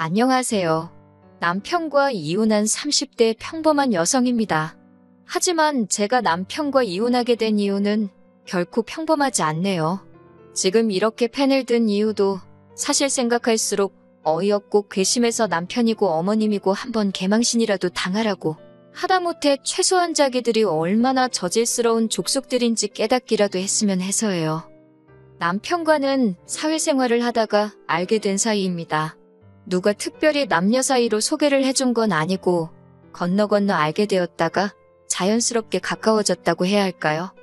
안녕하세요. 남편과 이혼한 30대 평범한 여성입니다. 하지만 제가 남편과 이혼하게 된 이유는 결코 평범하지 않네요. 지금 이렇게 펜을 든 이유도 사실 생각할수록 어이없고 괘씸해서 남편이고 어머님이고 한번 개망신이라도 당하라고 하다못해 최소한 자기들이 얼마나 저질스러운 족속들인지 깨닫기라도 했으면 해서예요. 남편과는 사회생활을 하다가 알게 된 사이입니다. 누가 특별히 남녀 사이로 소개를 해준 건 아니고 건너 알게 되었다가 자연스럽게 가까워졌다고 해야 할까요?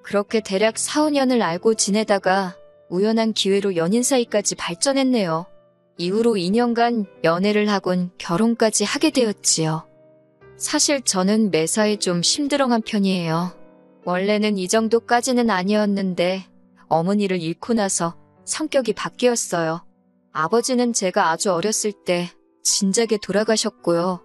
그렇게 대략 4, 5년을 알고 지내다가 우연한 기회로 연인 사이까지 발전했네요. 이후로 2년간 연애를 하곤 결혼까지 하게 되었지요. 사실 저는 매사에 좀 심드렁한 편이에요. 원래는 이 정도까지는 아니었는데 어머니를 잃고 나서 성격이 바뀌었어요. 아버지는 제가 아주 어렸을 때 진작에 돌아가셨고요.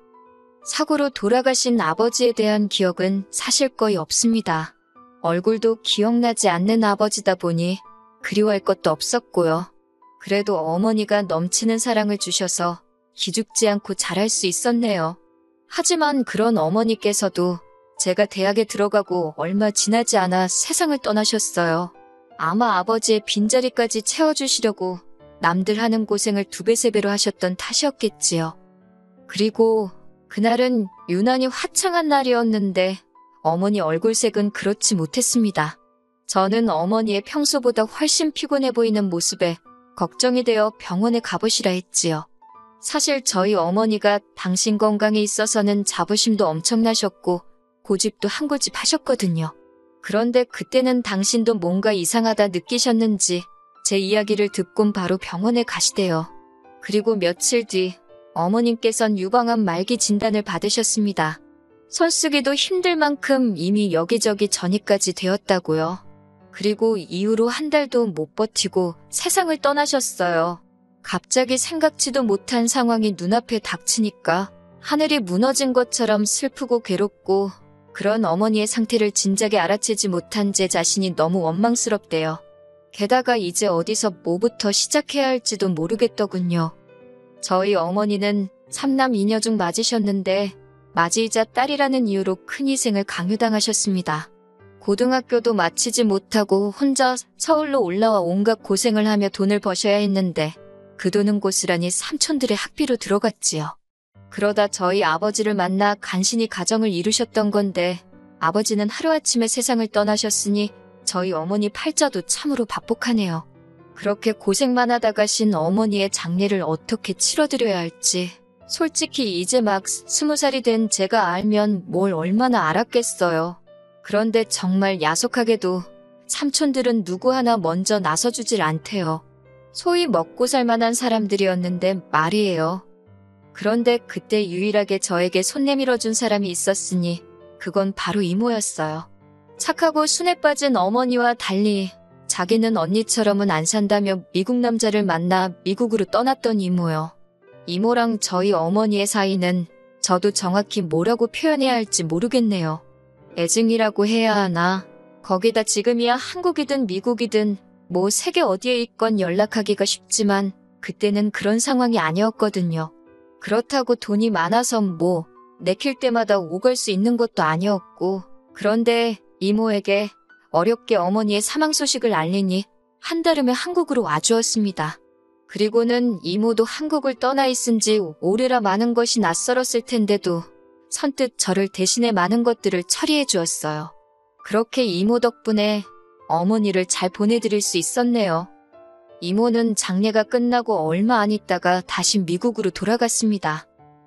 사고로 돌아가신 아버지에 대한 기억은 사실 거의 없습니다. 얼굴도 기억나지 않는 아버지다 보니 그리워할 것도 없었고요. 그래도 어머니가 넘치는 사랑을 주셔서 기죽지 않고 잘할 수 있었네요. 하지만 그런 어머니께서도 제가 대학에 들어가고 얼마 지나지 않아 세상을 떠나셨어요. 아마 아버지의 빈자리까지 채워주시려고 남들 하는 고생을 2배, 3배로 하셨던 탓이었겠지요. 그리고 그날은 유난히 화창한 날이었는데 어머니 얼굴색은 그렇지 못했습니다. 저는 어머니의 평소보다 훨씬 피곤해 보이는 모습에 걱정이 되어 병원에 가보시라 했지요. 사실 저희 어머니가 당신 건강에 있어서는 자부심도 엄청나셨고 고집도 한 고집 하셨거든요. 그런데 그때는 당신도 뭔가 이상하다 느끼셨는지 제 이야기를 듣곤 바로 병원에 가시대요. 그리고 며칠 뒤 어머님께선 유방암 말기 진단을 받으셨습니다. 손쓰기도 힘들 만큼 이미 여기저기 전이까지 되었다고요. 그리고 이후로 한 달도 못 버티고 세상을 떠나셨어요. 갑자기 생각지도 못한 상황이 눈앞에 닥치니까 하늘이 무너진 것처럼 슬프고 괴롭고 그런 어머니의 상태를 진작에 알아채지 못한 제 자신이 너무 원망스럽대요. 게다가 이제 어디서 뭐부터 시작해야 할지도 모르겠더군요. 저희 어머니는 3남 2녀 중 맞으셨는데 맞이이자 딸이라는 이유로 큰 희생을 강요당하셨습니다. 고등학교도 마치지 못하고 혼자 서울로 올라와 온갖 고생을 하며 돈을 버셔야 했는데 그 돈은 고스란히 삼촌들의 학비로 들어갔지요. 그러다 저희 아버지를 만나 간신히 가정을 이루셨던 건데 아버지는 하루아침에 세상을 떠나셨으니 저희 어머니 팔자도 참으로 밥복하네요. 그렇게 고생만 하다 가신 어머니의 장례를 어떻게 치러드려야 할지 솔직히 이제 막 20살이 된 제가 알면 뭘 얼마나 알았겠어요. 그런데 정말 야속하게도 삼촌들은 누구 하나 먼저 나서주질 않대요. 소위 먹고 살만한 사람들이었는데 말이에요. 그런데 그때 유일하게 저에게 손 내밀어준 사람이 있었으니 그건 바로 이모였어요. 착하고 순에 빠진 어머니와 달리 자기는 언니처럼은 안 산다며 미국 남자를 만나 미국으로 떠났던 이모요. 이모랑 저희 어머니의 사이는 저도 정확히 뭐라고 표현해야 할지 모르겠네요. 애증이라고 해야 하나? 거기다 지금이야 한국이든 미국이든 뭐 세계 어디에 있건 연락하기가 쉽지만 그때는 그런 상황이 아니었거든요. 그렇다고 돈이 많아서 뭐 내킬 때마다 오갈 수 있는 것도 아니었고 그런데 이모에게 어렵게 어머니의 사망 소식을 알리니 한달음에 한국으로 와주었습니다. 그리고는 이모도 한국을 떠나 있은 지 오래라 많은 것이 낯설었을 텐데도 선뜻 저를 대신해 많은 것들을 처리해 주었어요. 그렇게 이모 덕분에 어머니를 잘 보내드릴 수 있었네요. 이모는 장례가 끝나고 얼마 안 있다가 다시 미국으로 돌아갔습니다.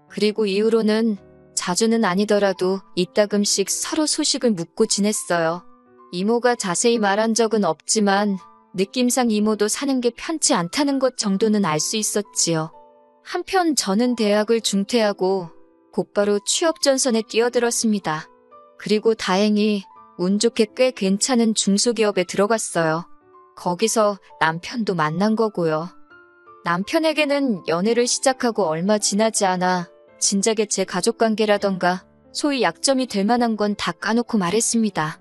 그리고 이후로는 자주는 아니더라도 이따금씩 서로 소식을 묻고 지냈어요. 이모가 자세히 말한 적은 없지만 느낌상 이모도 사는 게 편치 않다는 것 정도는 알 수 있었지요. 한편 저는 대학을 중퇴하고 곧바로 취업 전선에 뛰어들었습니다. 그리고 다행히 운 좋게 꽤 괜찮은 중소기업에 들어갔어요. 거기서 남편도 만난 거고요. 남편에게는 연애를 시작하고 얼마 지나지 않아 진작에 제 가족관계라던가 소위 약점이 될 만한 건 다 까놓고 말했습니다.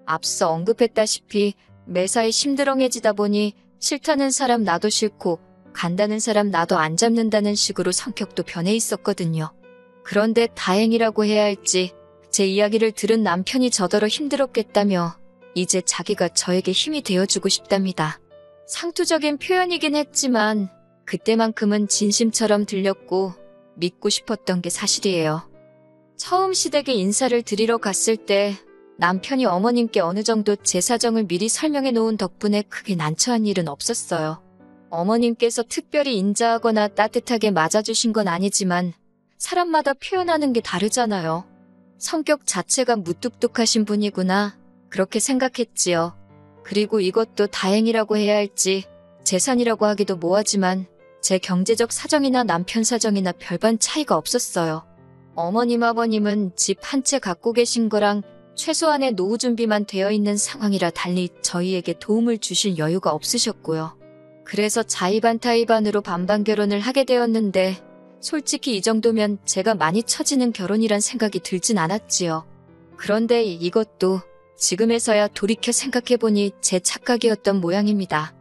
앞서 언급했다시피 매사에 심드렁해지다 보니 싫다는 사람 나도 싫고 간다는 사람 나도 안 잡는다는 식으로 성격도 변해 있었거든요. 그런데 다행이라고 해야 할지 제 이야기를 들은 남편이 저더러 힘들었겠다며 이제 자기가 저에게 힘이 되어주고 싶답니다. 상투적인 표현이긴 했지만 그때만큼은 진심처럼 들렸고 믿고 싶었던 게 사실이에요. 처음 시댁에 인사를 드리러 갔을 때 남편이 어머님께 어느 정도 제 사정을 미리 설명해 놓은 덕분에 크게 난처한 일은 없었어요. 어머님께서 특별히 인자하거나 따뜻하게 맞아주신 건 아니지만 사람마다 표현하는 게 다르잖아요. 성격 자체가 무뚝뚝하신 분이구나 그렇게 생각했지요. 그리고 이것도 다행이라고 해야 할지 재산이라고 하기도 뭐하지만 제 경제적 사정이나 남편 사정이나 별반 차이가 없었어요. 어머님 아버님은 집 한 채 갖고 계신 거랑 최소한의 노후 준비만 되어 있는 상황이라 달리 저희에게 도움을 주실 여유가 없으셨고요. 그래서 자의반타의반으로 반반 결혼을 하게 되었는데 솔직히 이 정도면 제가 많이 처지는 결혼이란 생각이 들진 않았지요. 그런데 이것도 지금에서야 돌이켜 생각해보니 제 착각이었던 모양입니다.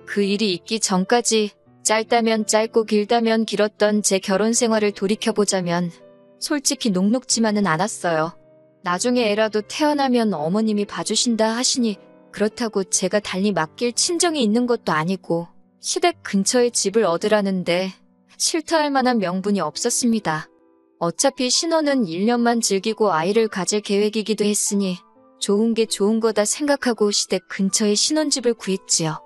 그 일이 있기 전까지 짧다면 짧고 길다면 길었던 제 결혼 생활을 돌이켜보자면 솔직히 녹록지만은 않았어요. 나중에 애라도 태어나면 어머님이 봐주신다 하시니 그렇다고 제가 달리 맡길 친정이 있는 것도 아니고 시댁 근처에 집을 얻으라는데 싫다 할 만한 명분이 없었습니다. 어차피 신혼은 1년만 즐기고 아이를 가질 계획이기도 했으니 좋은 게 좋은 거다 생각하고 시댁 근처에 신혼집을 구했지요.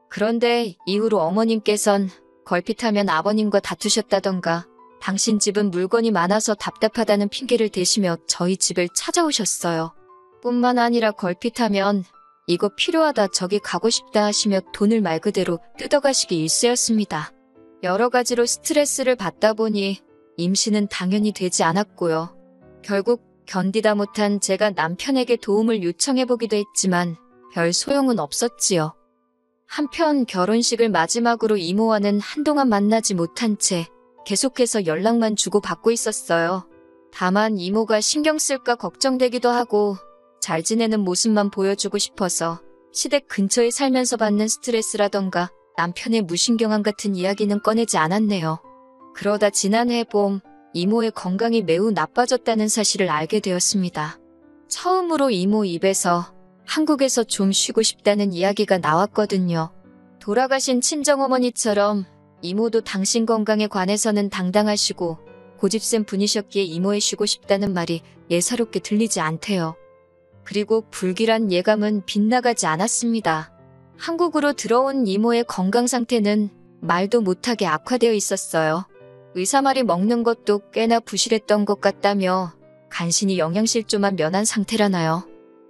그런데 이후로 어머님께선 걸핏하면 아버님과 다투셨다던가 당신 집은 물건이 많아서 답답하다는 핑계를 대시며 저희 집을 찾아오셨어요. 뿐만 아니라 걸핏하면 이거 필요하다 저기 가고 싶다 하시며 돈을 말 그대로 뜯어가시기 일쑤였습니다. 여러 가지로 스트레스를 받다 보니 임신은 당연히 되지 않았고요. 결국 견디다 못한 제가 남편에게 도움을 요청해보기도 했지만 별 소용은 없었지요. 한편 결혼식을 마지막으로 이모와는 한동안 만나지 못한 채 계속해서 연락만 주고받고 있었어요. 다만 이모가 신경 쓸까 걱정되기도 하고 잘 지내는 모습만 보여주고 싶어서 시댁 근처에 살면서 받는 스트레스라던가 남편의 무신경함 같은 이야기는 꺼내지 않았네요. 그러다 지난해 봄 이모의 건강이 매우 나빠졌다는 사실을 알게 되었습니다. 처음으로 이모 입에서 한국에서 좀 쉬고 싶다는 이야기가 나왔거든요. 돌아가신 친정어머니처럼 이모도 당신 건강에 관해서는 당당하시고 고집센 분이셨기에 이모의 쉬고 싶다는 말이 예사롭게 들리지 않대요. 그리고 불길한 예감은 빗나가지 않았습니다. 한국으로 들어온 이모의 건강 상태는 말도 못하게 악화되어 있었어요. 의사 말이 먹는 것도 꽤나 부실했던 것 같다며 간신히 영양실조만 면한 상태라나요.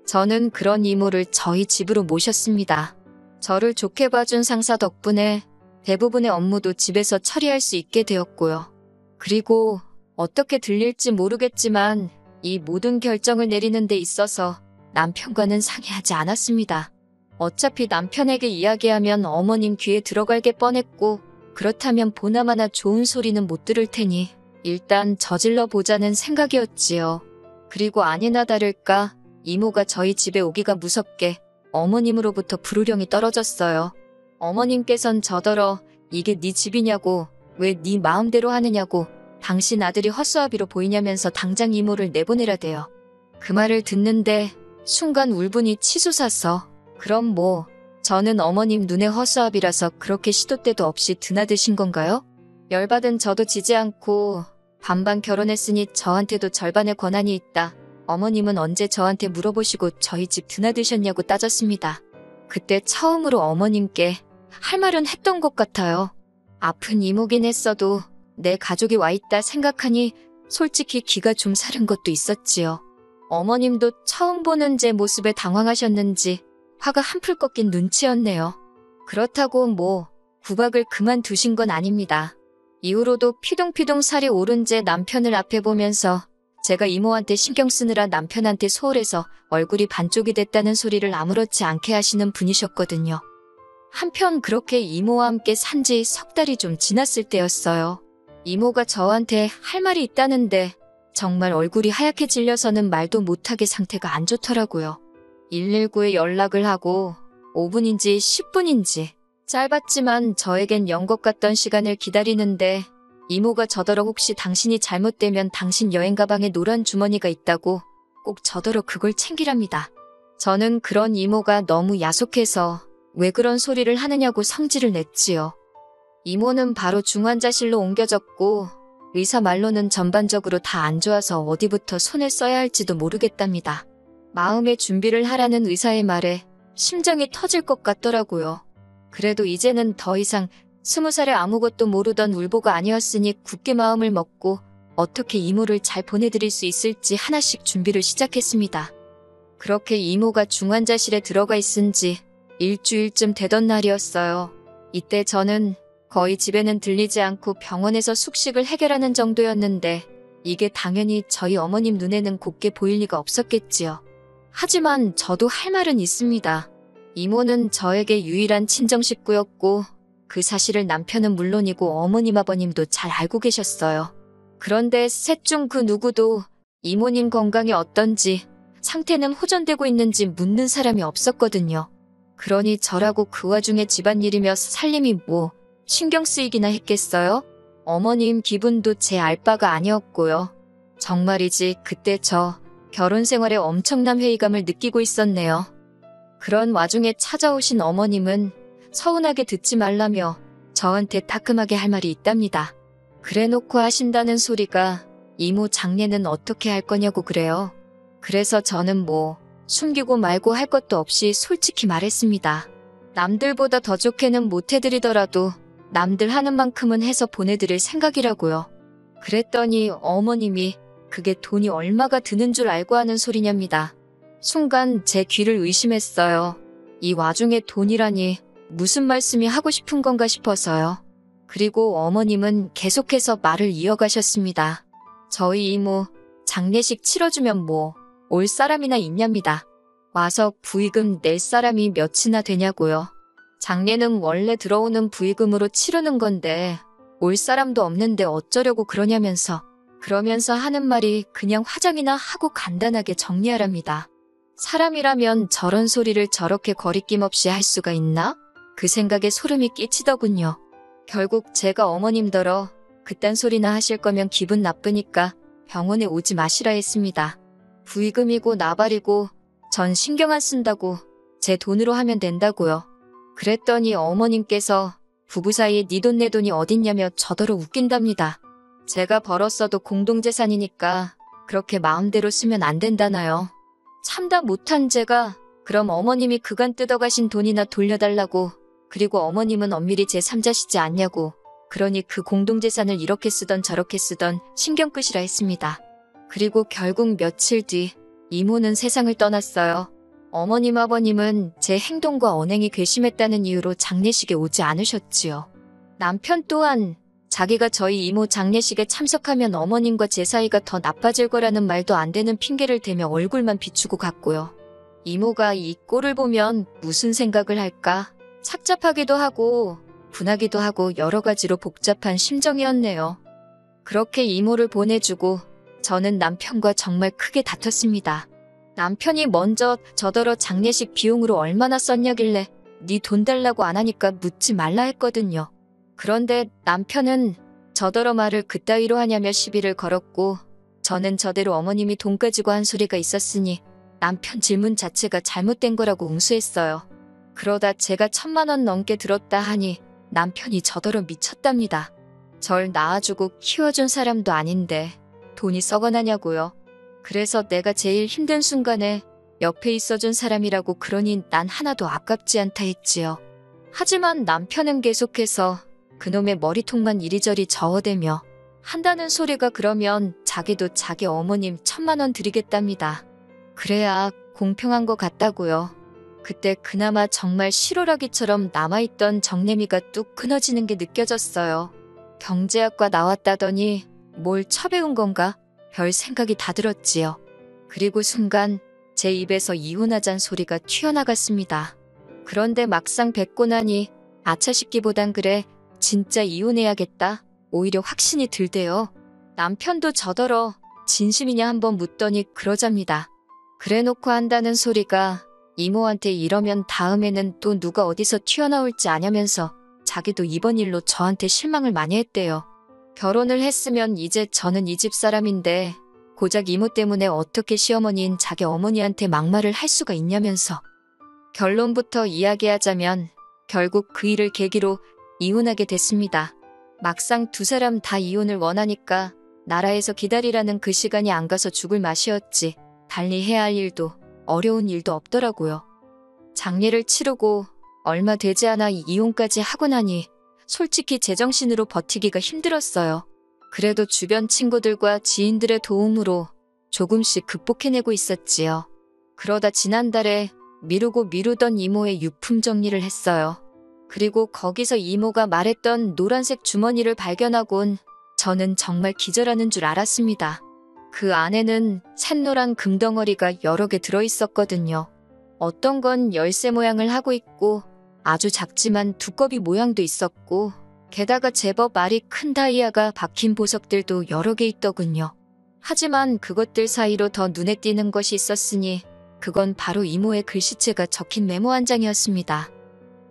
저는 그런 이모를 저희 집으로 모셨습니다. 저를 좋게 봐준 상사 덕분에 대부분의 업무도 집에서 처리할 수 있게 되었고요. 그리고 어떻게 들릴지 모르겠지만 이 모든 결정을 내리는 데 있어서 남편과는 상의하지 않았습니다. 어차피 남편에게 이야기하면 어머님 귀에 들어갈 게 뻔했고 그렇다면 보나마나 좋은 소리는 못 들을 테니 일단 저질러 보자는 생각이었지요. 그리고 아니나 다를까 이모가 저희 집에 오기가 무섭게 어머님으로부터 불호령이 떨어졌어요. 어머님께선 저더러 이게 네 집이냐고 왜 네 마음대로 하느냐고 당신 아들이 헛수아비로 보이냐면서 당장 이모를 내보내라대요. 그 말을 듣는데 순간 울분이 치솟아서 그럼 뭐 저는 어머님 눈에 허수아비라서 그렇게 시도 때도 없이 드나드신 건가요? 열받은 저도 지지 않고 반반 결혼했으니 저한테도 절반의 권한이 있다. 어머님은 언제 저한테 물어보시고 저희 집 드나드셨냐고 따졌습니다. 그때 처음으로 어머님께 할 말은 했던 것 같아요. 아픈 이모긴 했어도 내 가족이 와있다 생각하니 솔직히 기가 좀 사른 것도 있었지요. 어머님도 처음 보는 제 모습에 당황하셨는지 화가 한풀 꺾인 눈치였네요. 그렇다고 뭐 구박을 그만두신 건 아닙니다. 이후로도 피동피동 살이 오른 제 남편을 앞에 보면서 제가 이모한테 신경 쓰느라 남편한테 소홀해서 얼굴이 반쪽이 됐다는 소리를 아무렇지 않게 하시는 분이셨거든요. 한편 그렇게 이모와 함께 산 지 석 달이 좀 지났을 때였어요. 이모가 저한테 할 말이 있다는데 정말 얼굴이 하얗게 질려서는 말도 못하게 상태가 안 좋더라고요. 119에 연락을 하고 5분인지 10분인지 짧았지만 저에겐 연것 같던 시간을 기다리는데 이모가 저더러 혹시 당신이 잘못되면 당신 여행 가방에 노란 주머니가 있다고 꼭 저더러 그걸 챙기랍니다. 저는 그런 이모가 너무 야속해서 왜 그런 소리를 하느냐고 성질을 냈지요. 이모는 바로 중환자실로 옮겨졌고 의사 말로는 전반적으로 다 안 좋아서 어디부터 손을 써야 할지도 모르겠답니다. 마음의 준비를 하라는 의사의 말에 심장이 터질 것 같더라고요. 그래도 이제는 더 이상 20살에 아무것도 모르던 울보가 아니었으니 굳게 마음을 먹고 어떻게 이모를 잘 보내드릴 수 있을지 하나씩 준비를 시작했습니다. 그렇게 이모가 중환자실에 들어가 있은 지 일주일쯤 되던 날이었어요. 이때 저는 거의 집에는 들리지 않고 병원에서 숙식을 해결하는 정도였는데 이게 당연히 저희 어머님 눈에는 곱게 보일 리가 없었겠지요. 하지만 저도 할 말은 있습니다. 이모는 저에게 유일한 친정 식구였고 그 사실을 남편은 물론이고 어머님 아버님도 잘 알고 계셨어요. 그런데 셋 중 그 누구도 이모님 건강이 어떤지 상태는 호전되고 있는지 묻는 사람이 없었거든요. 그러니 저라고 그 와중에 집안일이며 살림이 뭐 신경 쓰이기나 했겠어요? 어머님 기분도 제 알 바가 아니었고요. 정말이지 그때 저 결혼 생활에 엄청난 회의감을 느끼고 있었네요. 그런 와중에 찾아오신 어머님은 서운하게 듣지 말라며 저한테 따끔하게 할 말이 있답니다. 그래놓고 하신다는 소리가 이모 장례는 어떻게 할 거냐고 그래요. 그래서 저는 뭐 숨기고 말고 할 것도 없이 솔직히 말했습니다. 남들보다 더 좋게는 못 해드리더라도 남들 하는 만큼은 해서 보내드릴 생각이라고요. 그랬더니 어머님이 그게 돈이 얼마가 드는 줄 알고 하는 소리냐입니다. 순간 제 귀를 의심했어요. 이 와중에 돈이라니 무슨 말씀이 하고 싶은 건가 싶어서요. 그리고 어머님은 계속해서 말을 이어가셨습니다. 저희 이모 장례식 치러주면 뭐 올 사람이나 있냐입니다. 와서 부의금 낼 사람이 몇이나 되냐고요. 장례는 원래 들어오는 부의금으로 치르는 건데 올 사람도 없는데 어쩌려고 그러냐면서 그러면서 하는 말이 그냥 화장이나 하고 간단하게 정리하랍니다. 사람이라면 저런 소리를 저렇게 거리낌 없이 할 수가 있나? 그 생각에 소름이 끼치더군요. 결국 제가 어머님더러 그딴 소리나 하실 거면 기분 나쁘니까 병원에 오지 마시라 했습니다. 부의금이고 나발이고 전 신경 안 쓴다고 제 돈으로 하면 된다고요. 그랬더니 어머님께서 부부 사이에 네 돈 내 돈이 어딨냐며 저더러 웃긴답니다. 제가 벌었어도 공동재산이니까 그렇게 마음대로 쓰면 안 된다나요. 참다 못한 제가 그럼 어머님이 그간 뜯어가신 돈이나 돌려달라고 그리고 어머님은 엄밀히 제3자시지 않냐고 그러니 그 공동재산을 이렇게 쓰던 저렇게 쓰던 신경 끄시라 했습니다. 그리고 결국 며칠 뒤 이모는 세상을 떠났어요. 어머님 아버님은 제 행동과 언행이 괘씸했다는 이유로 장례식에 오지 않으셨지요. 남편 또한 자기가 저희 이모 장례식에 참석하면 어머님과 제 사이가 더 나빠질 거라는 말도 안 되는 핑계를 대며 얼굴만 비추고 갔고요. 이모가 이 꼴을 보면 무슨 생각을 할까? 착잡하기도 하고 분하기도 하고 여러 가지로 복잡한 심정이었네요. 그렇게 이모를 보내주고 저는 남편과 정말 크게 다퉜습니다. 남편이 먼저 저더러 장례식 비용으로 얼마나 썼냐길래 네 돈 달라고 안 하니까 묻지 말라 했거든요. 그런데 남편은 저더러 말을 그따위로 하냐며 시비를 걸었고 저는 저대로 어머님이 돈 가지고 한 소리가 있었으니 남편 질문 자체가 잘못된 거라고 응수했어요. 그러다 제가 1,000만 원 넘게 들었다 하니 남편이 저더러 미쳤답니다. 절 낳아주고 키워준 사람도 아닌데 돈이 썩어나냐고요. 그래서 내가 제일 힘든 순간에 옆에 있어준 사람이라고 그러니 난 하나도 아깝지 않다 했지요. 하지만 남편은 계속해서 그놈의 머리통만 이리저리 저어대며 한다는 소리가 그러면 자기도 자기 어머님 1,000만 원 드리겠답니다. 그래야 공평한 것 같다고요. 그때 그나마 정말 실오라기처럼 남아있던 정내미가 뚝 끊어지는 게 느껴졌어요. 경제학과 나왔다더니 뭘 쳐배운 건가? 별 생각이 다 들었지요. 그리고 순간 제 입에서 이혼하잔 소리가 튀어나갔습니다. 그런데 막상 뵙고 나니 아차 싶기보단 그래 진짜 이혼해야겠다. 오히려 확신이 들대요. 남편도 저더러 진심이냐 한번 묻더니 그러잡니다. 그래놓고 한다는 소리가 이모한테 이러면 다음에는 또 누가 어디서 튀어나올지 아냐면서 자기도 이번 일로 저한테 실망을 많이 했대요. 결혼을 했으면 이제 저는 이 집 사람인데 고작 이모 때문에 어떻게 시어머니인 자기 어머니한테 막말을 할 수가 있냐면서. 결론부터 이야기하자면 결국 그 일을 계기로 이혼하게 됐습니다. 막상 두 사람 다 이혼을 원하니까 나라에서 기다리라는 그 시간이 안 가서 죽을 맛이었지 달리 해야 할 일도 어려운 일도 없더라고요. 장례를 치르고 얼마 되지 않아 이혼까지 하고 나니 솔직히 제정신으로 버티기가 힘들었어요. 그래도 주변 친구들과 지인들의 도움으로 조금씩 극복해내고 있었지요. 그러다 지난달에 미루고 미루던 이모의 유품 정리를 했어요. 그리고 거기서 이모가 말했던 노란색 주머니를 발견하곤 저는 정말 기절하는 줄 알았습니다. 그 안에는 샛노란 금덩어리가 여러 개 들어있었거든요. 어떤 건 열쇠 모양을 하고 있고 아주 작지만 두꺼비 모양도 있었고 게다가 제법 알이 큰 다이아가 박힌 보석들도 여러 개 있더군요. 하지만 그것들 사이로 더 눈에 띄는 것이 있었으니 그건 바로 이모의 글씨체가 적힌 메모 한 장이었습니다.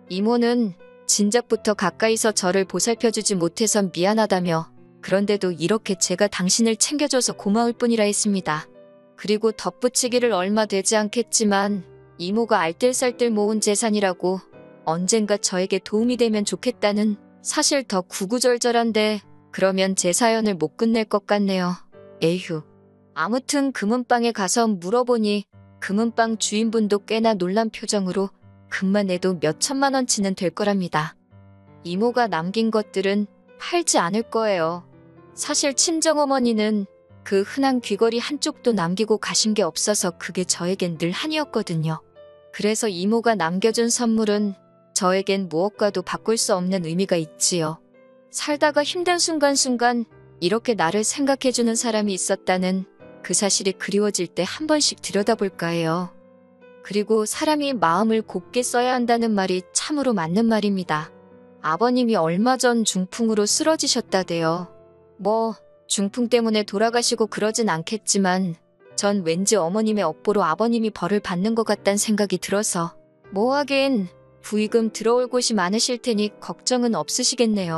이모는 진작부터 가까이서 저를 보살펴주지 못해서 미안하다며 그런데도 이렇게 제가 당신을 챙겨줘서 고마울 뿐이라 했습니다. 그리고 덧붙이기를 얼마 되지 않겠지만 이모가 알뜰살뜰 모은 재산이라고 언젠가 저에게 도움이 되면 좋겠다는 사실 더 구구절절한데 그러면 제 사연을 못 끝낼 것 같네요. 에휴. 아무튼 금은방에 가서 물어보니 금은방 주인분도 꽤나 놀란 표정으로 금만 내도 몇 천만 원치는 될 거랍니다. 이모가 남긴 것들은 팔지 않을 거예요. 사실 친정어머니는 그 흔한 귀걸이 한쪽도 남기고 가신 게 없어서 그게 저에겐 늘 한이었거든요. 그래서 이모가 남겨준 선물은 저에겐 무엇과도 바꿀 수 없는 의미가 있지요. 살다가 힘든 순간순간 이렇게 나를 생각해주는 사람이 있었다는 그 사실이 그리워질 때 한 번씩 들여다볼까 해요. 그리고 사람이 마음을 곱게 써야 한다는 말이 참으로 맞는 말입니다. 아버님이 얼마 전 중풍으로 쓰러지셨다대요. 뭐 중풍 때문에 돌아가시고 그러진 않겠지만 전 왠지 어머님의 업보로 아버님이 벌을 받는 것 같단 생각이 들어서 뭐 하긴 부의금 들어올 곳이 많으실 테니 걱정은 없으시겠네요.